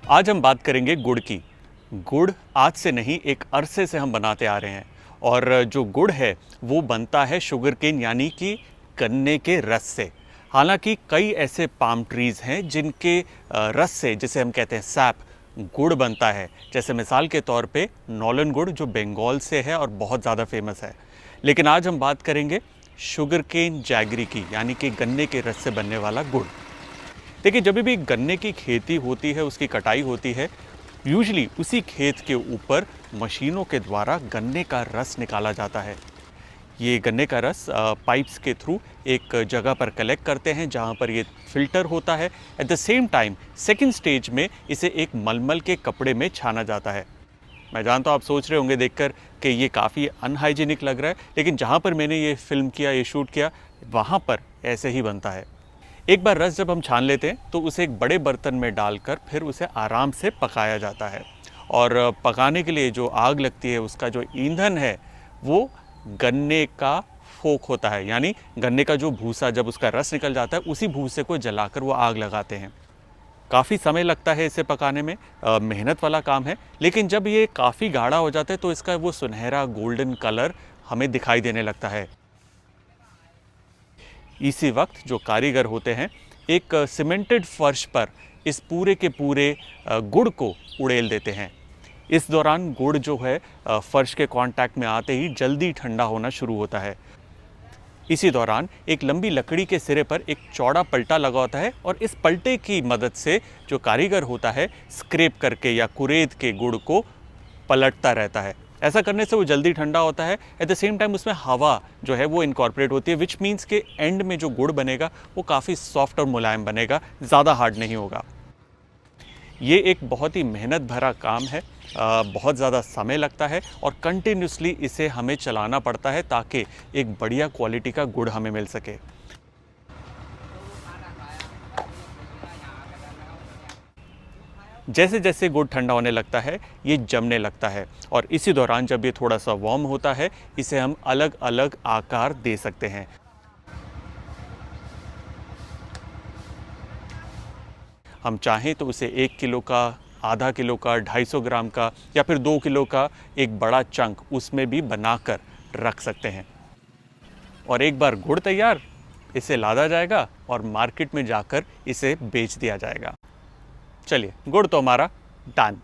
आज हम बात करेंगे गुड़ की। गुड़ आज से नहीं, एक अरसे से हम बनाते आ रहे हैं और जो गुड़ है वो बनता है शुगर केन यानी कि गन्ने के रस से। हालांकि कई ऐसे पाम ट्रीज़ हैं जिनके रस से, जिसे हम कहते हैं सैप, गुड़ बनता है। जैसे मिसाल के तौर पे नॉलन गुड़ जो बंगाल से है और बहुत ज़्यादा फेमस है। लेकिन आज हम बात करेंगे शुगर केन जैगरी की, यानी कि गन्ने के रस से बनने वाला गुड़। देखिए, जब भी गन्ने की खेती होती है, उसकी कटाई होती है, यूजुअली उसी खेत के ऊपर मशीनों के द्वारा गन्ने का रस निकाला जाता है। ये गन्ने का रस पाइप्स के थ्रू एक जगह पर कलेक्ट करते हैं जहाँ पर ये फिल्टर होता है। At the same time second stage में इसे एक मलमल के कपड़े में छाना जाता है। मैं जानता हूँ आप सोच रहे होंगे देखकर कि ये काफ़ी अनहाइजीनिक लग रहा है, लेकिन जहाँ पर मैंने ये फिल्म किया, ये शूट किया, वहाँ पर ऐसे ही बनता है। एक बार रस जब हम छान लेते हैं तो उसे एक बड़े बर्तन में डालकर फिर उसे आराम से पकाया जाता है। और पकाने के लिए जो आग लगती है, उसका जो ईंधन है वो गन्ने का फोक होता है, यानी गन्ने का जो भूसा, जब उसका रस निकल जाता है उसी भूसे को जलाकर वो आग लगाते हैं। काफ़ी समय लगता है इसे पकाने में, मेहनत वाला काम है, लेकिन जब ये काफ़ी गाढ़ा हो जाता है तो इसका वो सुनहरा गोल्डन कलर हमें दिखाई देने लगता है। इसी वक्त जो कारीगर होते हैं एक सीमेंटेड फर्श पर इस पूरे के पूरे गुड़ को उड़ेल देते हैं। इस दौरान गुड़ जो है फर्श के कांटेक्ट में आते ही जल्दी ठंडा होना शुरू होता है। इसी दौरान एक लंबी लकड़ी के सिरे पर एक चौड़ा पलटा लगा होता है और इस पलटे की मदद से जो कारीगर होता है स्क्रैप करके या कुरेद के गुड़ को पलटता रहता है। ऐसा करने से वो जल्दी ठंडा होता है। एट द सेम टाइम उसमें हवा जो है वो इनकॉर्पोरेट होती है, विच मीन्स के एंड में जो गुड़ बनेगा वो काफ़ी सॉफ्ट और मुलायम बनेगा, ज़्यादा हार्ड नहीं होगा। ये एक बहुत ही मेहनत भरा काम है, बहुत ज़्यादा समय लगता है और कंटिन्यूसली इसे हमें चलाना पड़ता है ताकि एक बढ़िया क्वालिटी का गुड़ हमें मिल सके। जैसे जैसे गुड़ ठंडा होने लगता है ये जमने लगता है और इसी दौरान जब ये थोड़ा सा वार्म होता है इसे हम अलग अलग आकार दे सकते हैं। हम चाहें तो उसे 1 किलो का, आधा किलो का, 250 ग्राम का या फिर 2 किलो का एक बड़ा चंक उसमें भी बनाकर रख सकते हैं। और एक बार गुड़ तैयार, इसे लादा जाएगा और मार्केट में जाकर इसे बेच दिया जाएगा। चलिए, गुड़ तो हमारा डन।